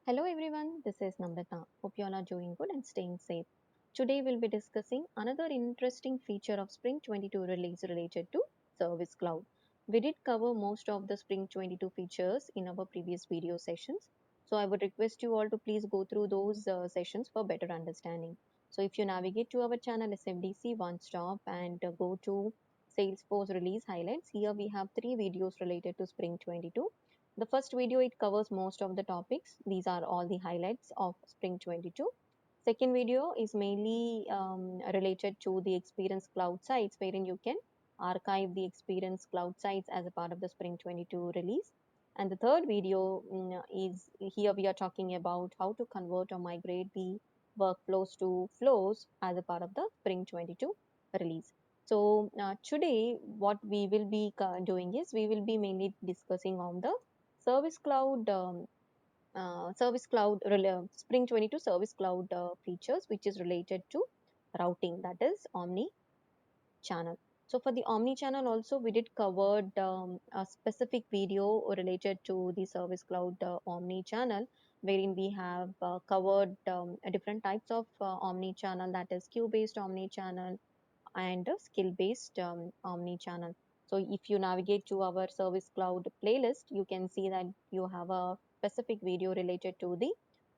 Hello everyone, this is Namrata. Hope you all are doing good and staying safe. Today we'll be discussing another interesting feature of Spring 22 release related to Service Cloud. We did cover most of the Spring 22 features in our previous video sessions. So I would request you all to please go through those sessions for better understanding. So if you navigate to our channel SFDC One Stop and go to Salesforce release highlights, here we have three videos related to Spring 22. The first video, it covers most of the topics. These are all the highlights of Spring 22. Second video is mainly related to the Experience Cloud sites, wherein you can archive the Experience Cloud sites as a part of the Spring 22 release. And the third video is here we are talking about how to convert or migrate the workflows to flows as a part of the Spring 22 release. So today, what we will be doing is we will be mainly discussing on the Service Cloud, Spring 22 Service Cloud features, which is related to routing, that is Omni channel. So for the Omni channel also, we did covered a specific video related to the Service Cloud Omni channel, wherein we have covered different types of Omni channel, that is queue-based Omni channel, and a skill-based omni-channel. So if you navigate to our Service Cloud playlist, you can see that you have a specific video related to the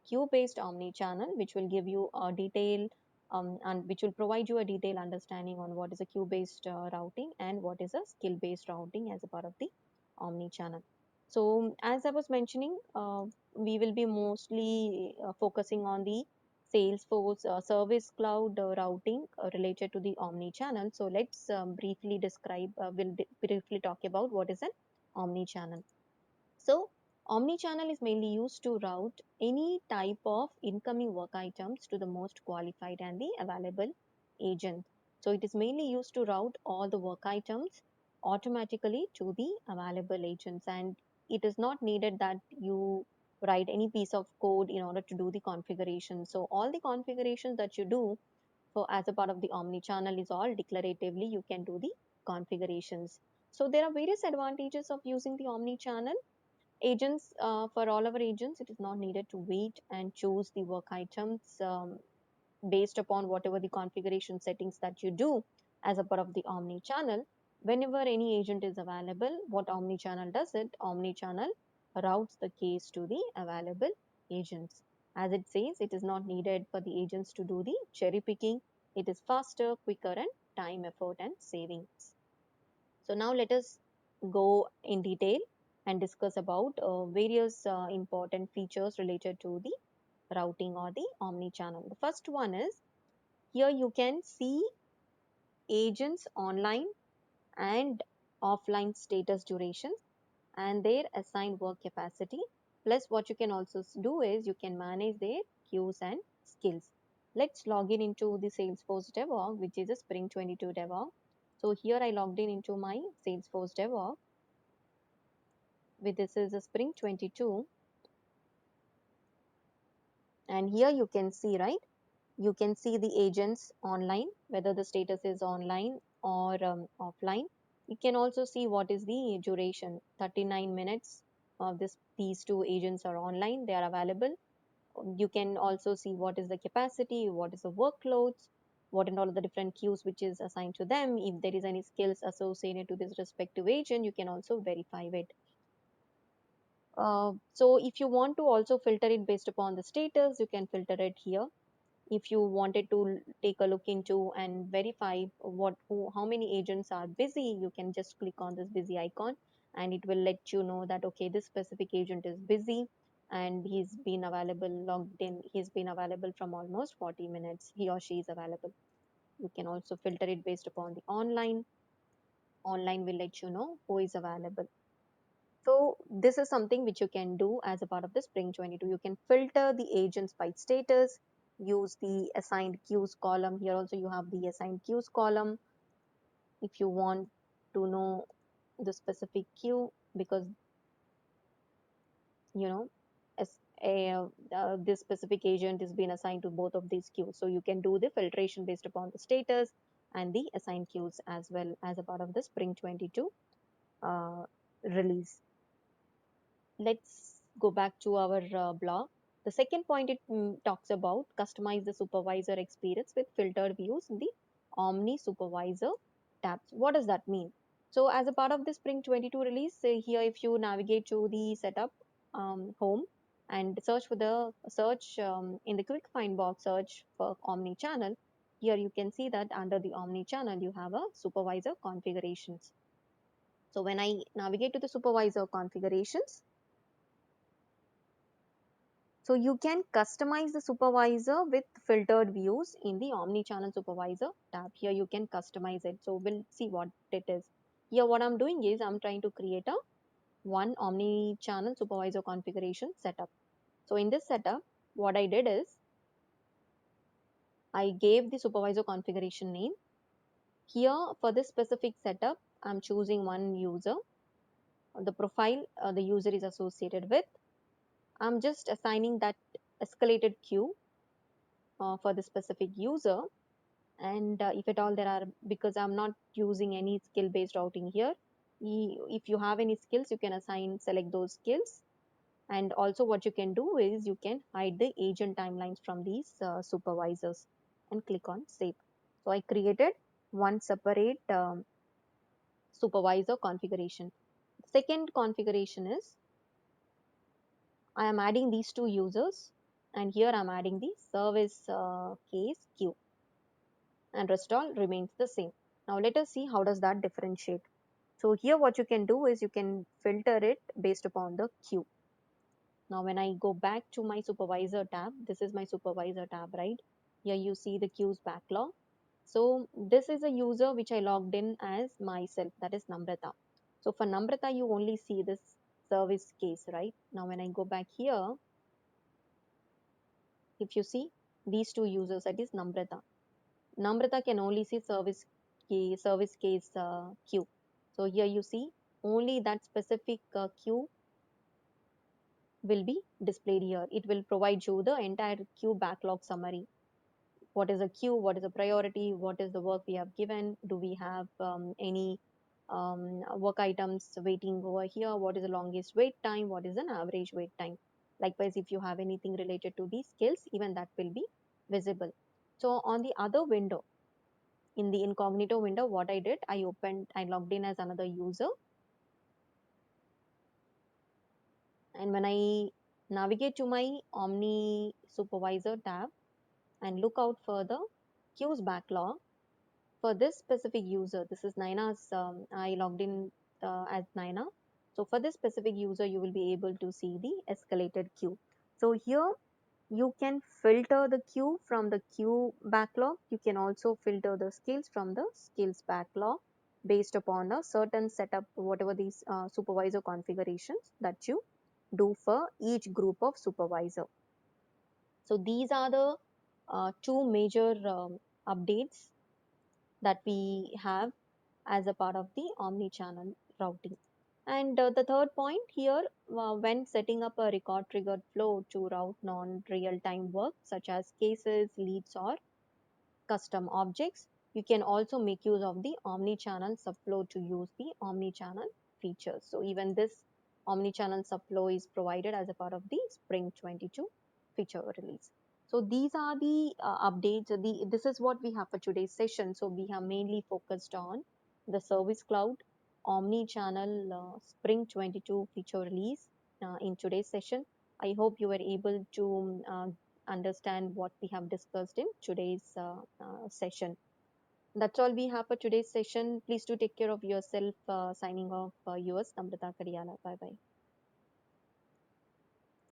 queue-based omni-channel, which will give you a detail and which will provide you a detailed understanding on what is a queue-based routing and what is a skill-based routing as a part of the omni-channel. So as I was mentioning, we will be mostly focusing on the Salesforce Service Cloud routing related to the omni-channel. So let's briefly describe, briefly talk about what is an omni-channel. So omni-channel is mainly used to route any type of incoming work items to the most qualified and the available agent. So it is mainly used to route all the work items automatically to the available agents, and it is not needed that you write any piece of code in order to do the configuration. So all the configurations that you do for as a part of the omni-channel is all declaratively you can do the configurations. So there are various advantages of using the omni-channel agents. For all our agents, it is not needed to wait and choose the work items based upon whatever the configuration settings that you do as a part of the omni channel. Whenever any agent is available, what omni channel does, it omni channel routes the case to the available agents. As it says, it is not needed for the agents to do the cherry picking. It is faster, quicker, and time, effort, and savings. So now let us go in detail and discuss about various important features related to the routing or the omni-channel. The first one is here you can see agents online and offline status durations and their assigned work capacity. Plus what you can also do is you can manage their queues and skills. Let's log in into the Salesforce DevOps, which is a Spring 22 DevOps. So here I logged in into my Salesforce DevOps with this is a Spring 22, and here you can see, right, you can see the agents online, whether the status is online or offline. You can also see what is the duration, 39 minutes of these two agents are online, they are available. You can also see what is the capacity, what is the workloads, what and all of the different queues which is assigned to them. If there is any skills associated to this respective agent, you can also verify it. So if you want to also filter it based upon the status, you can filter it here. If you wanted to take a look into and verify how many agents are busy, you can just click on this busy icon and it will let you know that okay, this specific agent is busy and he's been available, logged in, he's been available from almost 40 minutes, he or she is available. You can also filter it based upon the online will let you know who is available. So this is something which you can do as a part of the Spring 22. You can filter the agents by status, use the assigned queues column. Here also you have the assigned queues column if you want to know the specific queue, because you know as this specific agent is being assigned to both of these queues. So you can do the filtration based upon the status and the assigned queues as well as a part of the Spring 22 release. Let's go back to our blog. The second point it talks about customize the supervisor experience with filtered views in the Omni Supervisor tabs. What does that mean? So as a part of the Spring 22 release, here if you navigate to the setup home and search for the search in the quick find box, search for Omni channel, here you can see that under the Omni channel you have a supervisor configurations. So when I navigate to the supervisor configurations, so you can customize the supervisor with filtered views in the omni-channel supervisor tab. Here you can customize it. So we'll see what it is. Here what I'm doing is I'm trying to create a one omni-channel supervisor configuration setup. So in this setup, what I did is I gave the supervisor configuration name. Here for this specific setup, I'm choosing one user, the profile the user is associated with. I'm just assigning that escalated queue for the specific user. And if at all there are, because I'm not using any skill based routing here, if you have any skills you can assign, select those skills. And also what you can do is you can hide the agent timelines from these supervisors and click on save. So I created one separate supervisor configuration. Second configuration is I am adding these two users, and here I'm adding the service case queue, and rest all remains the same. Now let us see how does that differentiate. So here what you can do is you can filter it based upon the queue. Now when I go back to my supervisor tab, this is my supervisor tab, right? Here you see the queues backlog. So this is a user which I logged in as myself, that is Namrata. So for Namrata, you only see this service case, right? Now when I go back here, if you see these two users, that is Namrata. Namrata can only see service case queue. So here you see only that specific queue will be displayed here. It will provide you the entire queue backlog summary. What is a queue? What is a priority? What is the work we have given? Do we have any work items waiting over here? What is the longest wait time? What is an average wait time? Likewise, if you have anything related to these skills, even that will be visible. So on the other window, in the incognito window, what I did, I logged in as another user. And when I navigate to my Omni Supervisor tab and look out for the queues backlog, for this specific user, this is Naina's, I logged in as Naina. So for this specific user, you will be able to see the escalated queue. So here you can filter the queue from the queue backlog. You can also filter the skills from the skills backlog based upon a certain setup, whatever these supervisor configurations that you do for each group of supervisor. So these are the two major updates that we have as a part of the omni-channel routing. And the third point here, when setting up a record triggered flow to route non-real-time work such as cases, leads, or custom objects, you can also make use of the omni-channel subflow to use the omni-channel features. So even this omni-channel subflow is provided as a part of the Spring 22 feature release. So these are the updates. This is what we have for today's session. So we have mainly focused on the Service Cloud omni-channel Spring 22 feature release in today's session. I hope you were able to understand what we have discussed in today's session. That's all we have for today's session. Please do take care of yourself. Signing off, yours, Namrata Kadiyala. Bye bye.